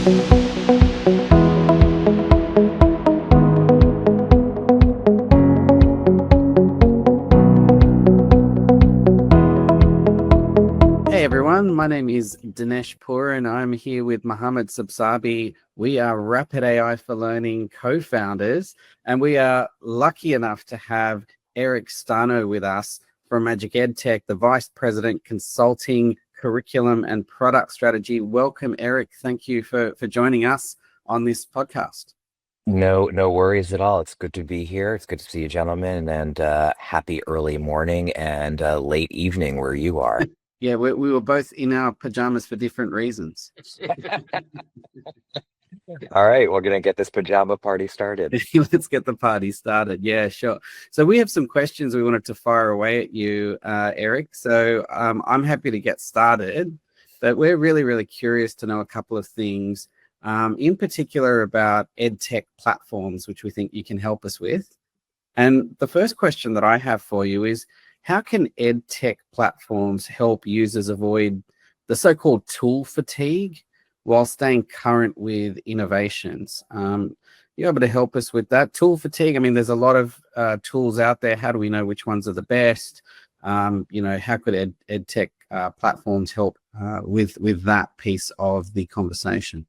Hey everyone, my name is Dinesh Poor and I'm here with Mohammed Sabsabi. We are Rapid AI4Learning co-founders and we are lucky enough to have Eric Stano with us from Magic EdTech, the Vice President Consulting, Curriculum and Product Strategy. Welcome, Eric. Thank you for joining us on this podcast. No worries at all. It's good to be here. It's good to see you, gentlemen, and happy early morning and late evening where you are. Yeah, we were both in our pajamas for different reasons. All right, we're gonna get this pajama party started. Let's get the party started. Yeah, sure. So we have some questions we wanted to fire away at you, Eric. So I'm happy to get started, but we're really curious to know a couple of things, in particular about EdTech platforms, which we think you can help us with. And the first question that I have for you is, how can EdTech platforms help users avoid the so-called tool fatigue while staying current with innovations? You able to help us with that? Tool fatigue, I mean, there's a lot of tools out there. How do we know which ones are the best? How could EdTech platforms help with that piece of the conversation?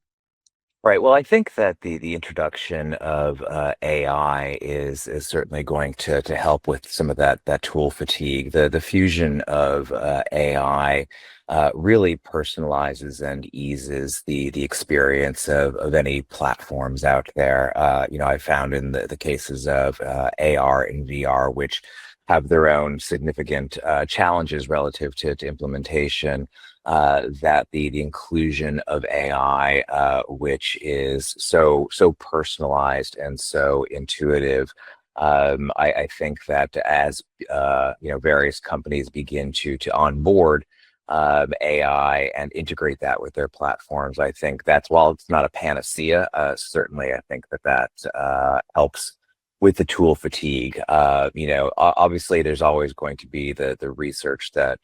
Right. Well, I think that the introduction of AI is certainly going to help with some of that tool fatigue. The fusion of AI really personalizes and eases the experience of any platforms out there. I found in the cases of AR and VR, which have their own significant challenges relative to implementation. That the inclusion of AI, which is so personalized and so intuitive, I think that as various companies begin to onboard AI and integrate that with their platforms, I think that's, while it's not a panacea, certainly I think that helps with the tool fatigue. Obviously there's always going to be the research that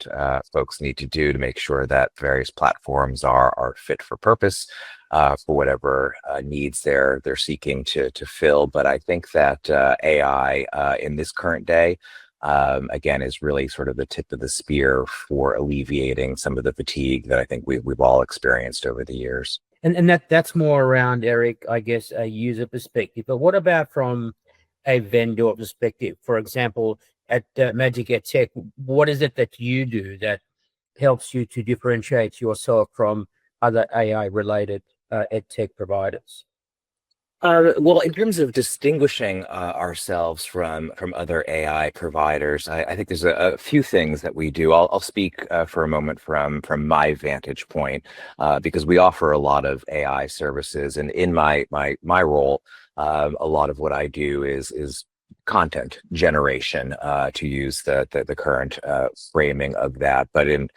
folks need to do to make sure that various platforms are fit for purpose for whatever needs they're seeking to fill. But I think that AI in this current day, again, is really sort of the tip of the spear for alleviating some of the fatigue that I think we've all experienced over the years. And that's more around, Eric, I guess, a user perspective. But what about from a vendor perspective? For example, at Magic EdTech, what is it that you do that helps you to differentiate yourself from other AI-related EdTech providers? Well, in terms of distinguishing ourselves from other AI providers, I think there's a few things that we do. I'll speak for a moment from my vantage point, because we offer a lot of AI services, and in my role, a lot of what I do is content generation, to use the current framing of that. But in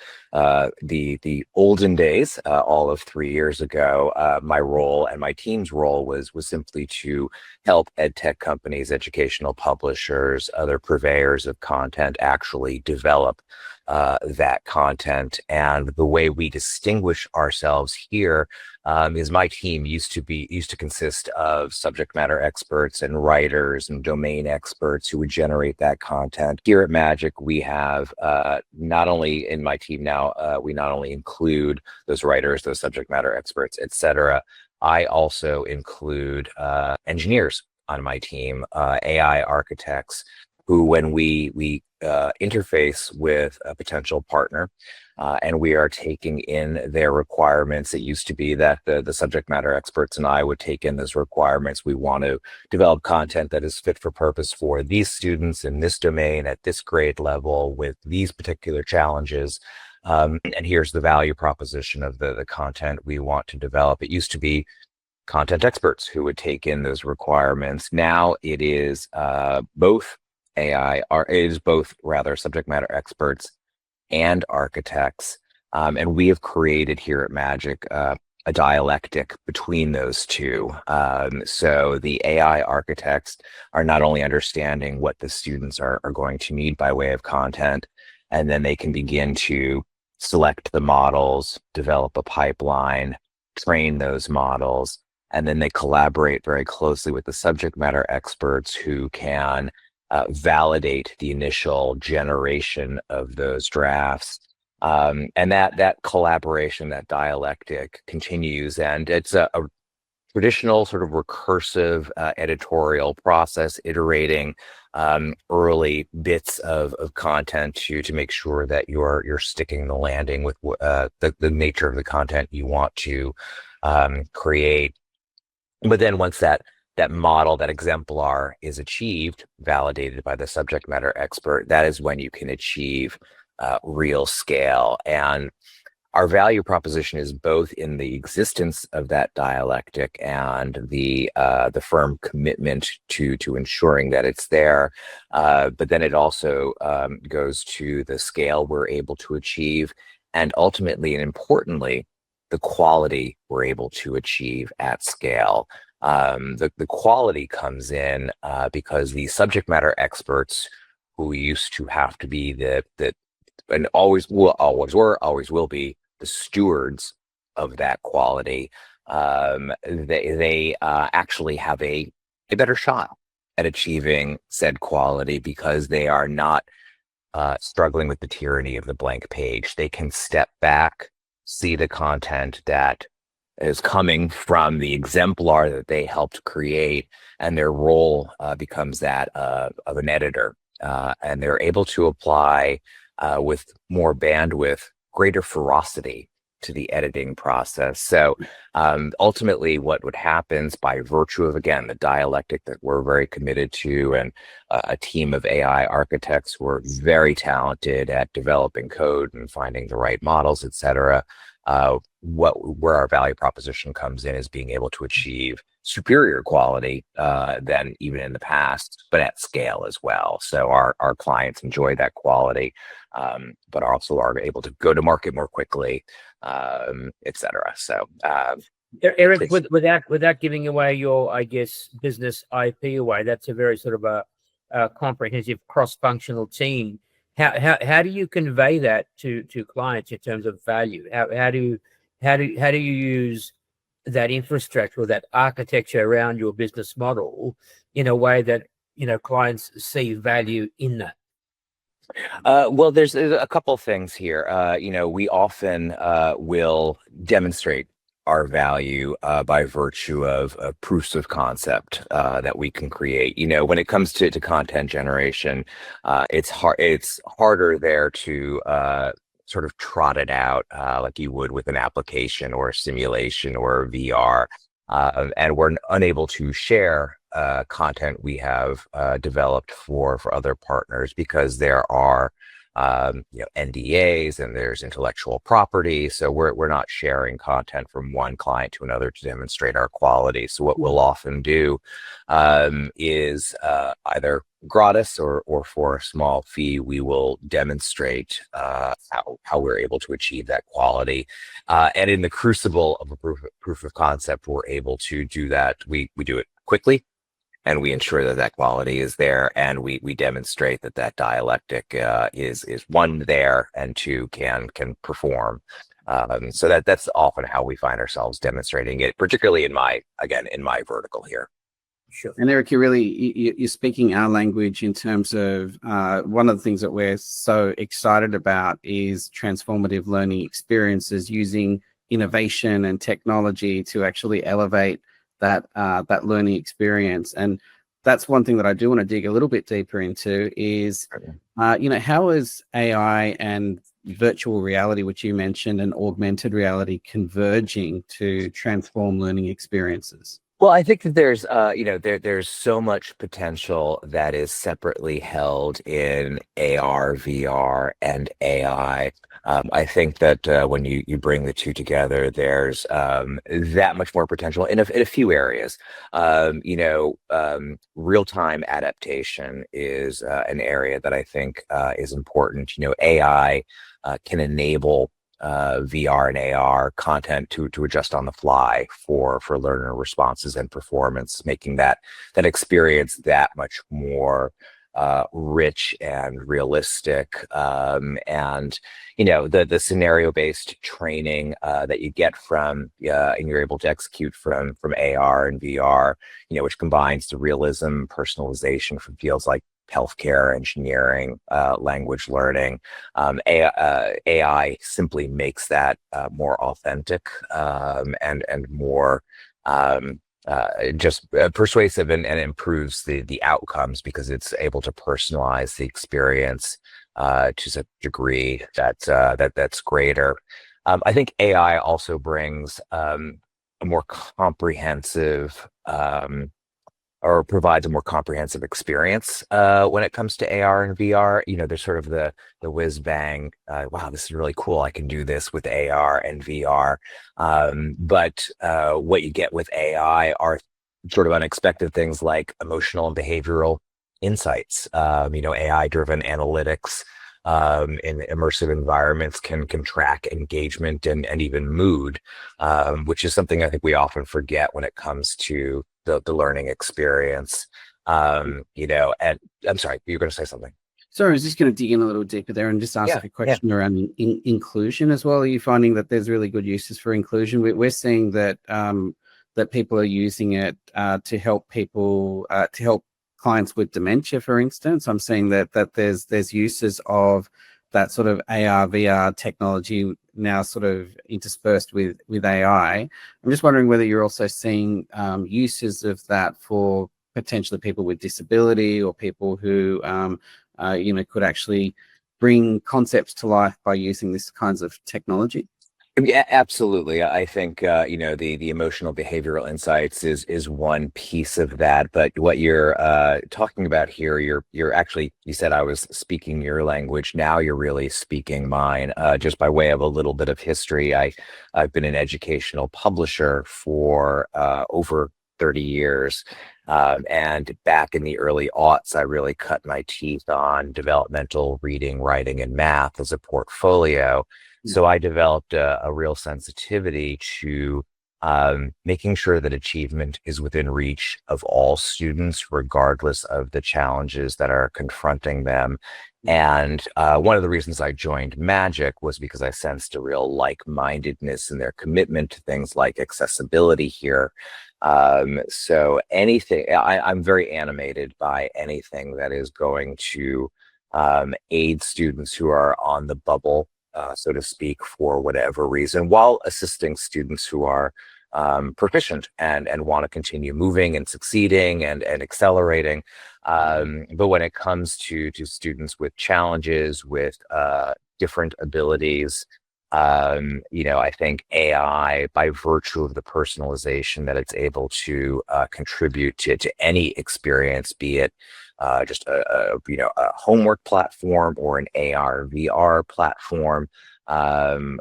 the olden days, all of 3 years ago, my role and my team's role was simply to help EdTech companies, educational publishers, other purveyors of content actually develop that content. And the way we distinguish ourselves here is my team used to consist of subject matter experts and writers and domain experts who would generate that content. Here at Magic, we have not only in my team now, we not only include those writers, those subject matter experts, etc. I also include engineers on my team, AI architects, who, when we interface with a potential partner, and we are taking in their requirements. It used to be that the subject matter experts and I would take in those requirements. We want to develop content that is fit for purpose for these students in this domain at this grade level with these particular challenges. And here's the value proposition of the content we want to develop. It used to be content experts who would take in those requirements. Now it is both subject matter experts and architects. And we have created here at Magic a dialectic between those two. So the AI architects are not only understanding what the students are going to need by way of content, and then they can begin to select the models, develop a pipeline, train those models, and then they collaborate very closely with the subject matter experts who can validate the initial generation of those drafts. And that collaboration, that dialectic continues, and it's a traditional sort of recursive editorial process, iterating early bits of content to make sure that you're sticking the landing with the nature of the content you want to create. But then once that model, that exemplar is achieved, validated by the subject matter expert, that is when you can achieve real scale. And our value proposition is both in the existence of that dialectic and the firm commitment to ensuring that it's there. But then it also goes to the scale we're able to achieve, and ultimately and importantly, the quality we're able to achieve at scale. The quality comes in because the subject matter experts, who used to have to be and always will be the stewards of that quality, they actually have a better shot at achieving said quality because they are not struggling with the tyranny of the blank page. They can step back, see the content that is coming from the exemplar that they helped create, and their role becomes that of an editor, and they're able to apply with more bandwidth, greater ferocity to the editing process. So ultimately what happens by virtue of, again, the dialectic that we're very committed to, and a team of AI architects who are very talented at developing code and finding the right models, et cetera, where our value proposition comes in is being able to achieve superior quality than even in the past, but at scale as well. So our clients enjoy that quality, but also are able to go to market more quickly, et cetera. So Eric, without giving away your, I guess, business IP away, that's a very sort of a comprehensive cross-functional team. How do you convey that to clients in terms of value? How do you use that infrastructure or that architecture around your business model in a way that clients see value in that? Well, there's a couple things here. We often will demonstrate our value by virtue of proofs of concept that we can create. When it comes to content generation, it's harder there to sort of trot it out like you would with an application or a simulation or VR, and we're unable to share content we have developed for other partners because there are NDAs and there's intellectual property. So we're not sharing content from one client to another to demonstrate our quality. So what we'll often do is either gratis or for a small fee, we will demonstrate how we're able to achieve that quality. And in the crucible of a proof of concept, we're able to do that. We do it quickly, and we ensure that quality is there, and we demonstrate that dialectic is one, there, and two, can perform. So that's often how we find ourselves demonstrating it, particularly in my vertical here. Sure. And Eric, you're speaking our language in terms of one of the things that we're so excited about is transformative learning experiences using innovation and technology to actually elevate that learning experience. And that's one thing that I do want to dig a little bit deeper into is, how is AI and virtual reality, which you mentioned, and augmented reality converging to transform learning experiences? Well, I think that there's, there's so much potential that is separately held in AR, VR, and AI. I think that when you bring the two together, there's that much more potential in a few areas. Real-time adaptation is an area that I think is important. AI can enable VR and AR content to adjust on the fly for learner responses and performance, making that experience that much more rich and realistic, and the scenario-based training that you get from and you're able to execute from AR and VR, which combines the realism, personalization from fields like healthcare, engineering, language learning. AI simply makes that more authentic, and more just persuasive, and improves the outcomes because it's able to personalize the experience to such a degree that's greater. I think AI also brings a more comprehensive or provides a more comprehensive experience when it comes to AR and VR. There's sort of the whiz bang, wow, this is really cool, I can do this with AR and VR. But what you get with AI are sort of unexpected things like emotional and behavioral insights. AI-driven analytics in immersive environments can track engagement and even mood, which is something I think we often forget when it comes to the learning experience. And I'm sorry, you were going to say something. Sorry, I was just going to dig in a little deeper there and just ask a question around inclusion as well. Are you finding that there's really good uses for inclusion? We're seeing that that people are using it to help people, to help clients with dementia, for instance. I'm seeing that there's uses of that sort of AR, VR technology now sort of interspersed with AI. I'm just wondering whether you're also seeing uses of that for potentially people with disability or people who, could actually bring concepts to life by using this kinds of technology. Yeah, absolutely. I think the emotional behavioral insights is one piece of that. But what you're talking about here, you're actually, you said I was speaking your language. Now you're really speaking mine. Just by way of a little bit of history, I've been an educational publisher for over 30 years. And back in the early aughts, I really cut my teeth on developmental reading, writing, and math as a portfolio. So I developed a real sensitivity to making sure that achievement is within reach of all students, regardless of the challenges that are confronting them. And one of the reasons I joined Magic was because I sensed a real like-mindedness in their commitment to things like accessibility here. So anything, I'm very animated by anything that is going to aid students who are on the bubble, so to speak, for whatever reason, while assisting students who are proficient and want to continue moving and succeeding and accelerating. But when it comes to students with challenges, with different abilities, I think AI, by virtue of the personalization that it's able to contribute to any experience, be it just a homework platform or an AR VR platform,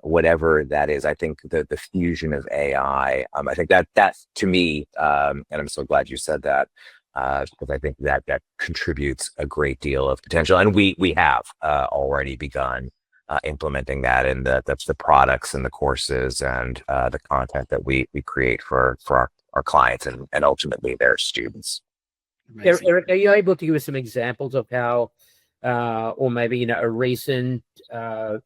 whatever that is. I think the fusion of AI, I think that to me, and I'm so glad you said that, because I think that contributes a great deal of potential, and we have already begun implementing that in that's the products and the courses and the content that we create for our clients and ultimately their students. Amazing. Eric, are you able to give us some examples of how, or maybe a recent, AR,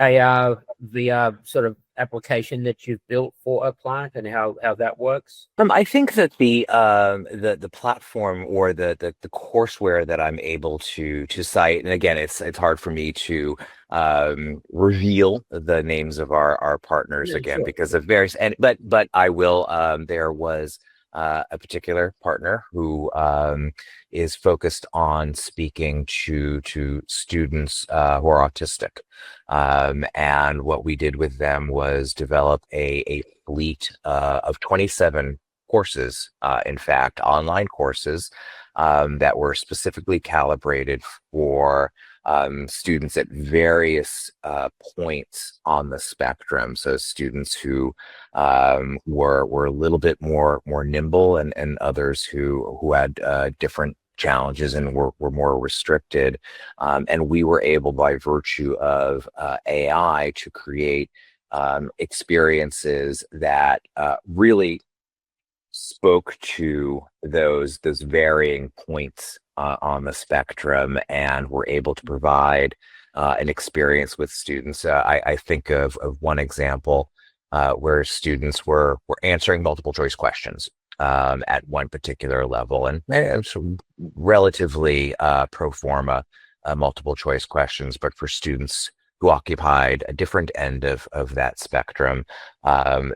VR sort of application that you've built for a client and how that works? I think that the platform or the courseware that I'm able to cite, and again, it's hard for me to reveal the names of our partners again, Sure. because of various, but I will. There was a particular partner who is focused on speaking to students who are autistic, and what we did with them was develop a fleet of 27 courses, in fact, online courses that were specifically calibrated for students at various points on the spectrum. So students who were a little bit more nimble, and others who had different challenges and were more restricted. And we were able, by virtue of AI, to create experiences that really spoke to those varying points on the spectrum and were able to provide an experience with students. I think of one example where students were answering multiple choice questions at one particular level, and relatively pro forma multiple choice questions, but for students who occupied a different end of that spectrum,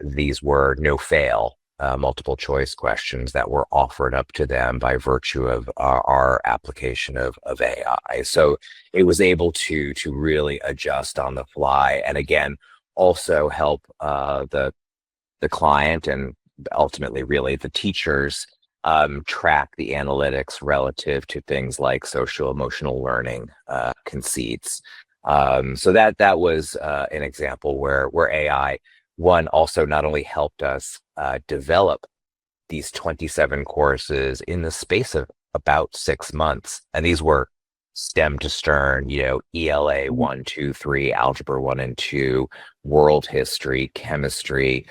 these were no fail multiple choice questions that were offered up to them by virtue of our application of AI. So it was able to really adjust on the fly, and again, also help the client and ultimately really the teachers track the analytics relative to things like social emotional learning conceits. So that was an example where AI one also not only helped us develop these 27 courses in the space of about 6 months, and these were STEM to Stern, ELA 1, 2, 3, Algebra 1 and 2, World History, Chemistry,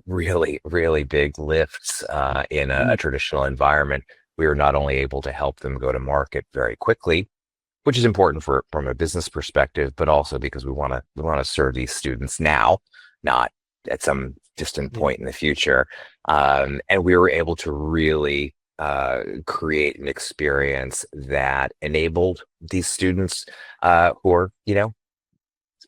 really, really big lifts in a traditional environment. We were not only able to help them go to market very quickly, which is important from a business perspective, but also because we want to serve these students now, not at some distant point in the future. And we were able to really create an experience that enabled these students who are,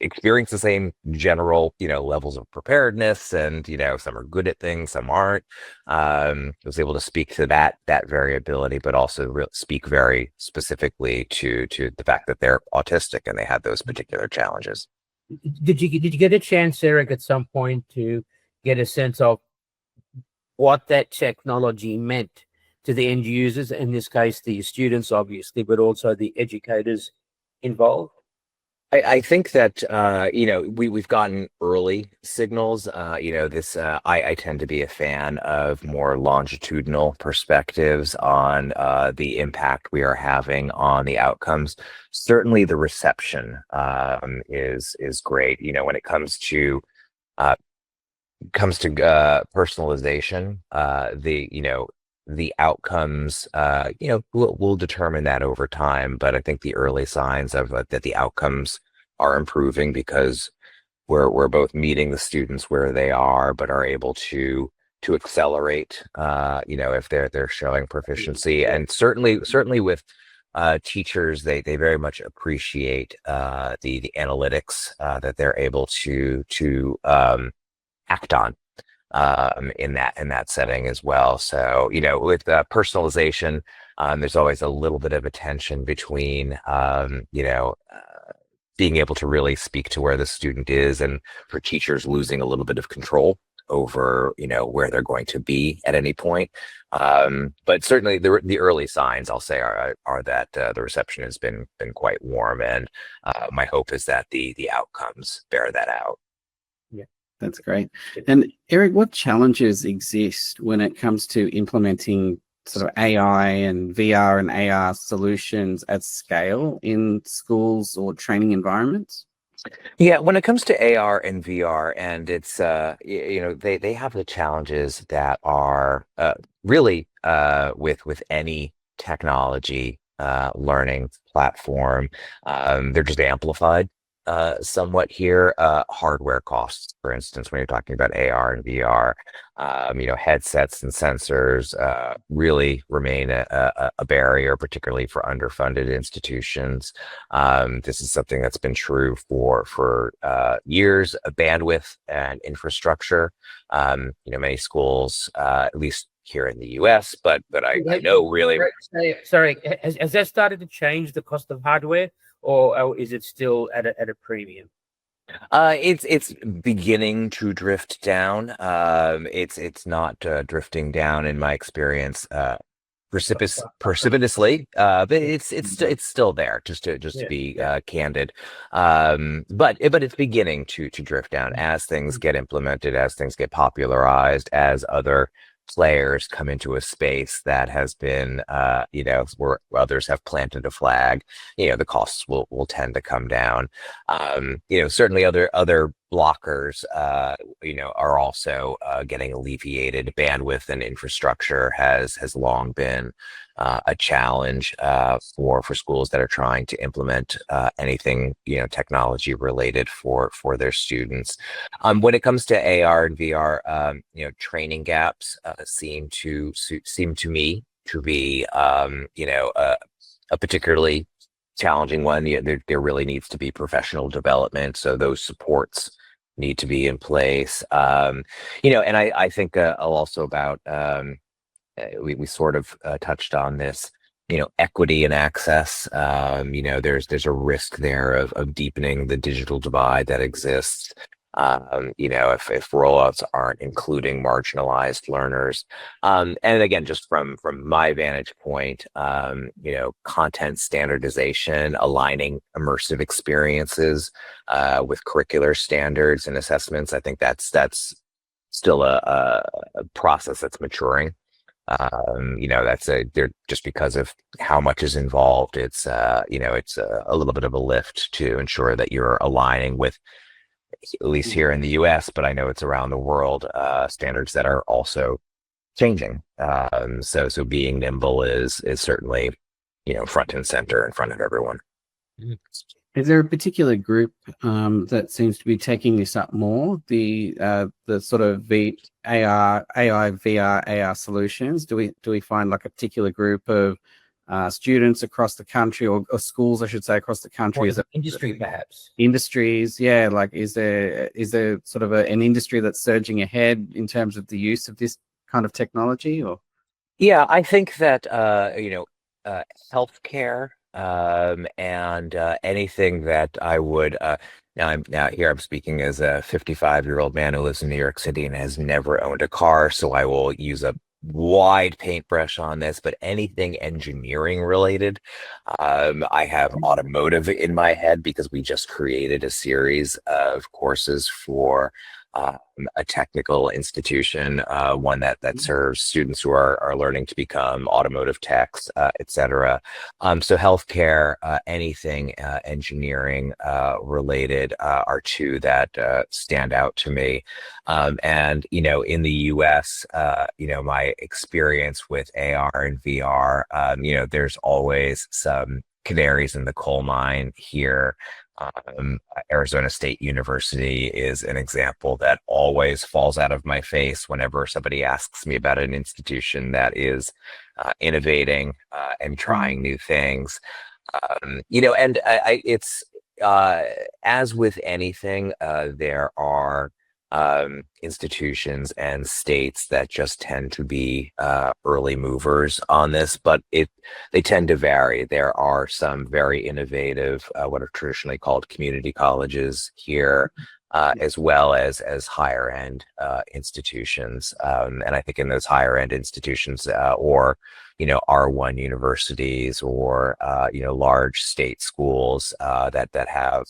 experience the same general, levels of preparedness, and some are good at things, some aren't. I was able to speak to that variability, but also speak very specifically to the fact that they're autistic and they had those particular challenges. Did you get a chance, Eric, at some point to get a sense of what that technology meant to the end users, in this case the students obviously, but also the educators involved? I think that we've gotten early signals. I tend to be a fan of more longitudinal perspectives on the impact we are having on the outcomes. Certainly, the reception is great. When it comes to personalization, the outcomes, we'll determine that over time. But I think the early signs of that the outcomes are improving because we're both meeting the students where they are, but are able to accelerate, if they're showing proficiency. And certainly with teachers, they very much appreciate the analytics that they're able to act on in that setting as well. So with personalization, there's always a little bit of a tension between being able to really speak to where the student is, and for teachers losing a little bit of control over where they're going to be at any point. But certainly the early signs, I'll say, are that the reception has been quite warm, and my hope is that the outcomes bear that out. That's great. And Eric, what challenges exist when it comes to implementing sort of AI and VR and AR solutions at scale in schools or training environments? Yeah, when it comes to AR and VR, and it's they have the challenges that are really with any technology learning platform. They're just amplified somewhat here. Hardware costs, for instance, when you're talking about AR and VR, headsets and sensors really remain a barrier, particularly for underfunded institutions. This is something that's been true for years. Bandwidth and infrastructure. Many schools, at least here in the U.S., but I know really. Sorry, has that started to change the cost of hardware, or is it still at a premium? It's beginning to drift down. It's not drifting down in my experience precipitously, but it's still there. Just to be candid, but it's beginning to drift down as things get implemented, as things get popularized, as other players come into a space that has been, where others have planted a flag. The costs will tend to come down. Certainly other blockers, are also getting alleviated. Bandwidth and infrastructure has long been a challenge for schools that are trying to implement anything technology related for their students. When it comes to AR and VR, training gaps seem to me to be a particularly challenging one. There really needs to be professional development, so those supports need to be in place. And I think also about we sort of touched on this, equity and access. There's a risk there of deepening the digital divide that exists. If rollouts aren't including marginalized learners. And again, just from my vantage point, content standardization, aligning immersive experiences with curricular standards and assessments, I think that's still a process that's maturing. They're just because of how much is involved. It's a little bit of a lift to ensure that you're aligning with, at least here in the US, but I know it's around the world, standards that are also changing. So being nimble is certainly, front and center in front of everyone. Is there a particular group that seems to be taking this up more? The sort of AR, AI, VR, AR solutions. Do we find like a particular group of students across the country, or schools, I should say, across the country? Is it industry, perhaps? Industries, yeah. Like, is there sort of an industry that's surging ahead in terms of the use of this kind of technology? Or Yeah, I think that healthcare, and anything that I would I'm speaking as a 55-year-old man who lives in New York City and has never owned a car, so I will use a wide paintbrush on this, but anything engineering related. I have automotive in my head because we just created a series of courses for a technical institution, one that serves students who are learning to become automotive techs, et cetera. So healthcare, anything engineering related are two that stand out to me. And in the US, my experience with AR and VR, there's always some canaries in the coal mine here. Arizona State University is an example that always falls out of my face whenever somebody asks me about an institution that is innovating and trying new things. It's as with anything, there are institutions and states that just tend to be early movers on this, but they tend to vary. There are some very innovative, what are traditionally called community colleges here, as well as higher end institutions. And I think in those higher end institutions, or R1 universities, or large state schools that have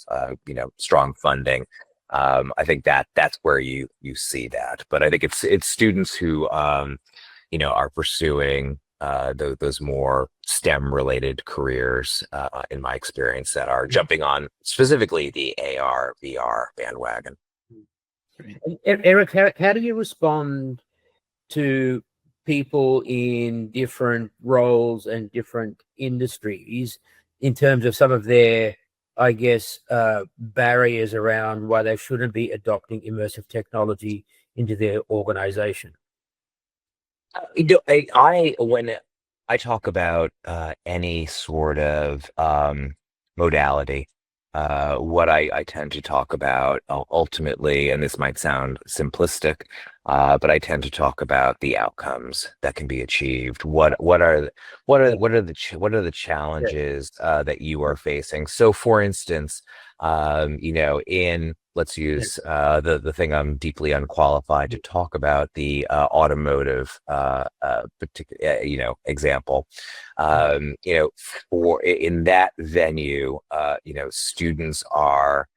strong funding. I think that's where you see that, but I think it's students who are pursuing those more STEM related careers, in my experience, that are jumping on specifically the AR VR bandwagon. Eric, how do you respond to people in different roles and different industries in terms of some of their, I guess, barriers around why they shouldn't be adopting immersive technology into their organization? When I talk about any sort of modality, what I tend to talk about ultimately, and this might sound simplistic, but I tend to talk about the outcomes that can be achieved. What are the challenges that you are facing? So, for instance, let's use the thing I'm deeply unqualified to talk about, the automotive particular example. For in that venue, students are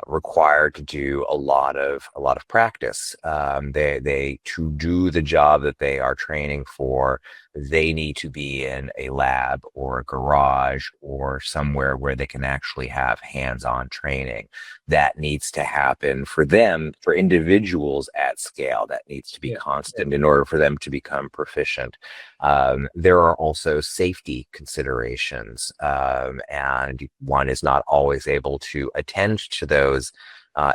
required to do a lot of practice. They to do the job that they are training for, they need to be in a lab or a garage or somewhere where they can actually have hands-on training. That needs to happen for them, for individuals at scale. That needs to be constant in order for them to become proficient. There are also safety considerations, and one is not always able to attend to those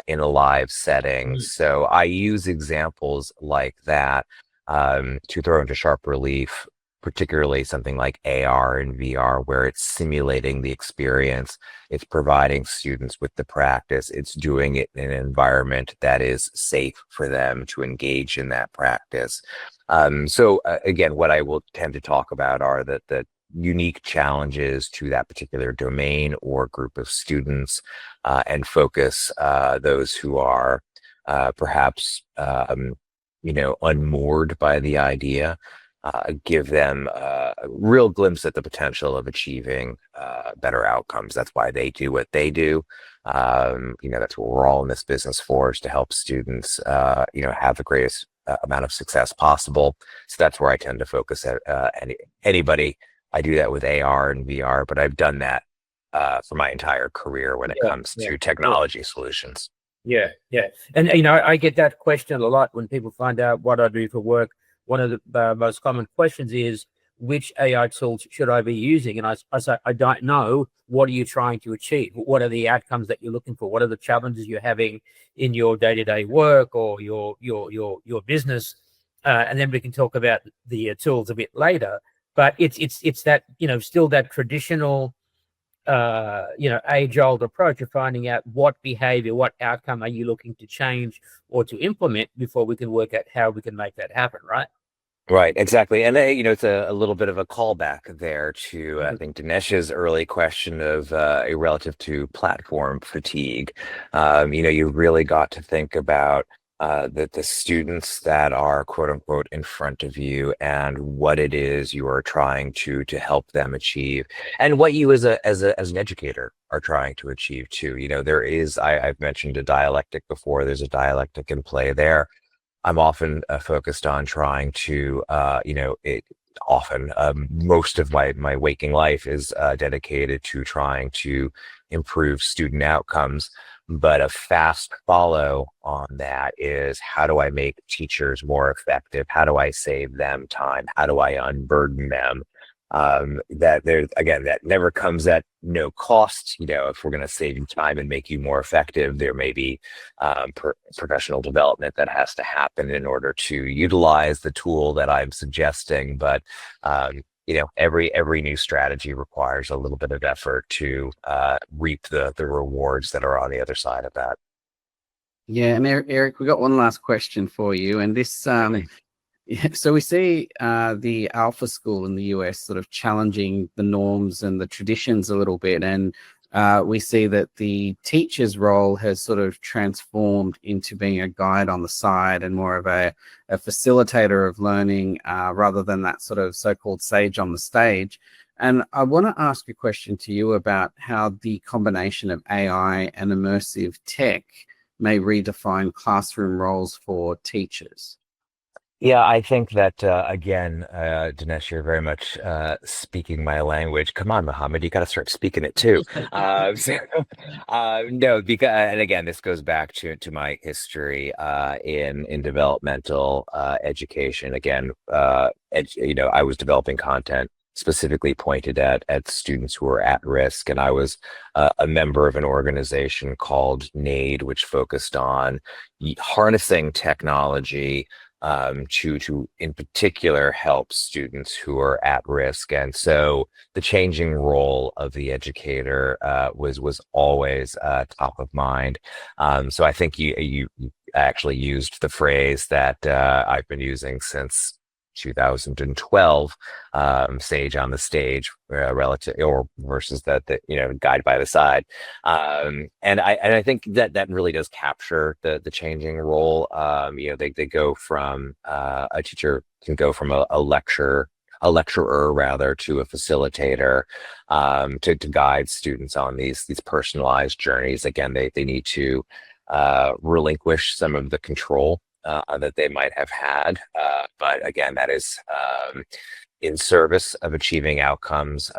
in a live setting. So I use examples like that to throw into sharp relief, particularly something like AR and VR, where it's simulating the experience, it's providing students with the practice, it's doing it in an environment that is safe for them to engage in that practice. So again, what I will tend to talk about are the unique challenges to that particular domain or group of students, and focus those who are perhaps unmoored by the idea, give them a real glimpse at the potential of achieving better outcomes. That's why they do what they do. That's what we're all in this business for, is to help students have the greatest amount of success possible. So that's where I tend to focus at anybody. I do that with AR and VR, but I've done that for my entire career when it comes to technology solutions. Yeah. And, I get that question a lot when people find out what I do for work. One of the most common questions is, which AI tools should I be using? And I say, I don't know. What are you trying to achieve? What are the outcomes that you're looking for? What are the challenges you're having in your day-to-day work or your business? And then we can talk about the tools a bit later. But it's that, still that traditional age-old approach of finding out what behavior, what outcome are you looking to change or to implement before we can work out how we can make that happen, right? Right, exactly. And it's a little bit of a callback there to I think Dinesh's early question of relative to platform fatigue. You really got to think about the students that are quote unquote in front of you and what it is you are trying to help them achieve, and what you as an educator are trying to achieve too. I've mentioned a dialectic before. There's a dialectic in play there. I'm often focused on trying to, most of my waking life is dedicated to trying to improve student outcomes. But a fast follow on that is, how do I make teachers more effective? How do I save them time? How do I unburden them? That never comes at no cost. If we're going to save you time and make you more effective, there may be professional development that has to happen in order to utilize the tool that I'm suggesting. But every new strategy requires a little bit of effort to reap the rewards that are on the other side of that. Yeah, and Eric, we got one last question for you, and this. So we see the Alpha School in the US sort of challenging the norms and the traditions a little bit, and we see that the teacher's role has sort of transformed into being a guide on the side and more of a facilitator of learning rather than that sort of so-called sage on the stage. And I want to ask a question to you about how the combination of AI and immersive tech may redefine classroom roles for teachers. Yeah, I think that again, Dinesh, you're very much speaking my language. Come on, Mohammed, you got to start speaking it too. No, because, and again, this goes back to my history in developmental education. Again, I was developing content specifically pointed at students who are at risk, and I was a member of an organization called NAID, which focused on harnessing technology to in particular help students who are at risk. And so the changing role of the educator was always top of mind. So I think you actually used the phrase that I've been using since 2012, sage on the stage, relative or versus that guide by the side, and I think that really does capture the changing role. They go from a teacher can go from a lecturer rather to a facilitator, to guide students on these personalized journeys. Again, they need to relinquish some of the control that they might have had. But again, that is in service of achieving outcomes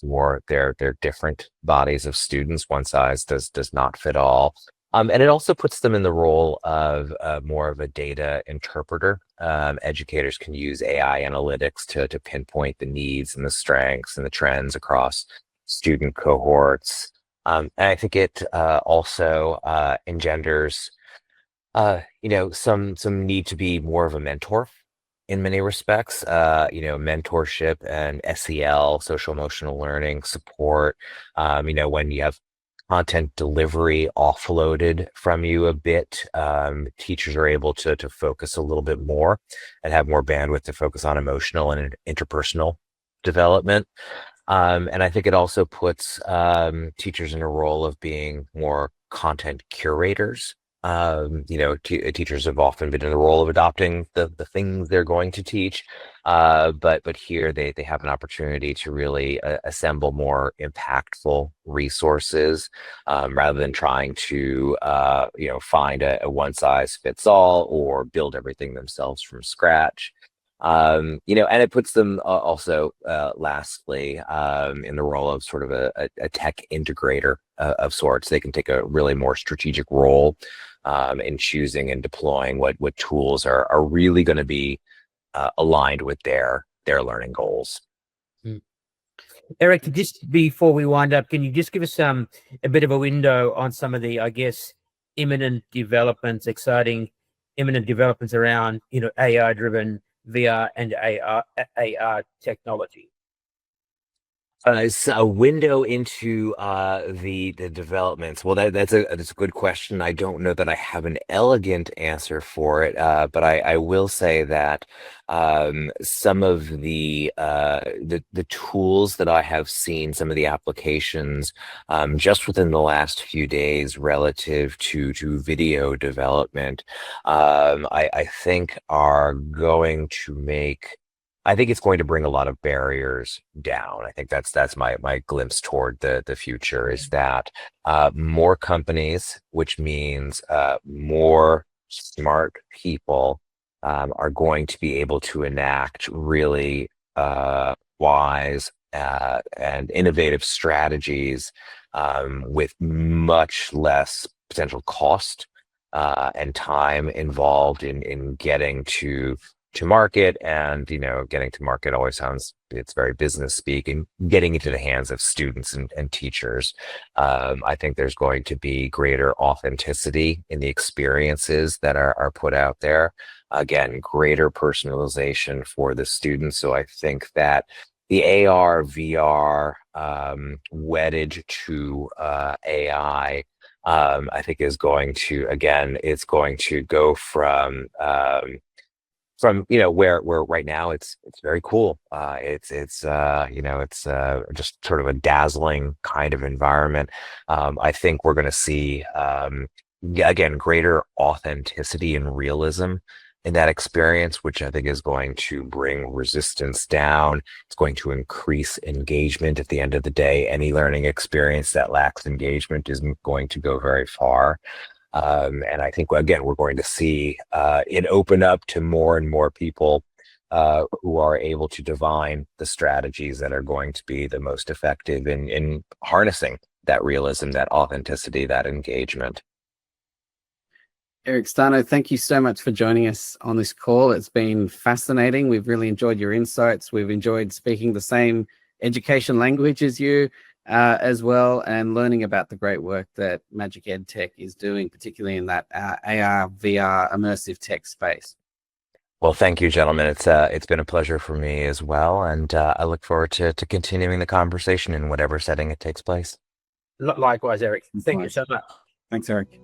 for their different bodies of students. One size does not fit all. And it also puts them in the role of more of a data interpreter. Educators can use AI analytics to pinpoint the needs and the strengths and the trends across student cohorts. And I think it also engenders, some need to be more of a mentor in many respects. Mentorship and SEL, social emotional learning support. When you have content delivery offloaded from you a bit, teachers are able to focus a little bit more and have more bandwidth to focus on emotional and interpersonal development. And I think it also puts teachers in a role of being more content curators. Teachers have often been in the role of adopting the things they're going to teach, but here they have an opportunity to really assemble more impactful resources, rather than trying to find a one size fits all or build everything themselves from scratch. And it puts them also, lastly, in the role of sort of a tech integrator of sorts. They can take a really more strategic role in choosing and deploying what tools are really going to be aligned with their learning goals. Eric, just before we wind up, can you just give us a bit of a window on some of the, I guess, exciting imminent developments around, AI-driven VR and AR technology? It's a window into the developments. Well, that's a good question. I don't know that I have an elegant answer for it, but I will say that some of the tools that I have seen, some of the applications just within the last few days relative to video development, I think are going to make. I think it's going to bring a lot of barriers down. I think that's my glimpse toward the future, is that more companies, which means more smart people, are going to be able to enact really wise and innovative strategies with much less potential cost and time involved in getting to market. And getting to market always sounds, it's very business speak, and getting into the hands of students and teachers. I think there's going to be greater authenticity in the experiences that are put out there. Again, greater personalization for the students. So I think that the AR VR wedded to AI, I think is going to, again, it's going to go from where right now it's very cool. It's just sort of a dazzling kind of environment. I think we're going to see again greater authenticity and realism in that experience, which I think is going to bring resistance down. It's going to increase engagement. At the end of the day, any learning experience that lacks engagement isn't going to go very far. And I think, again, we're going to see it open up to more and more people who are able to divine the strategies that are going to be the most effective in harnessing that realism, that authenticity, that engagement. Eric Stano, thank you so much for joining us on this call. It's been fascinating. We've really enjoyed your insights. We've enjoyed speaking the same education language as you. As well, and learning about the great work that Magic EdTech is doing, particularly in that AR, VR, immersive tech space. Well, thank you, gentlemen. It's been a pleasure for me as well, and I look forward to continuing the conversation in whatever setting it takes place. Likewise, Eric. Thank you so much. Thanks, Eric.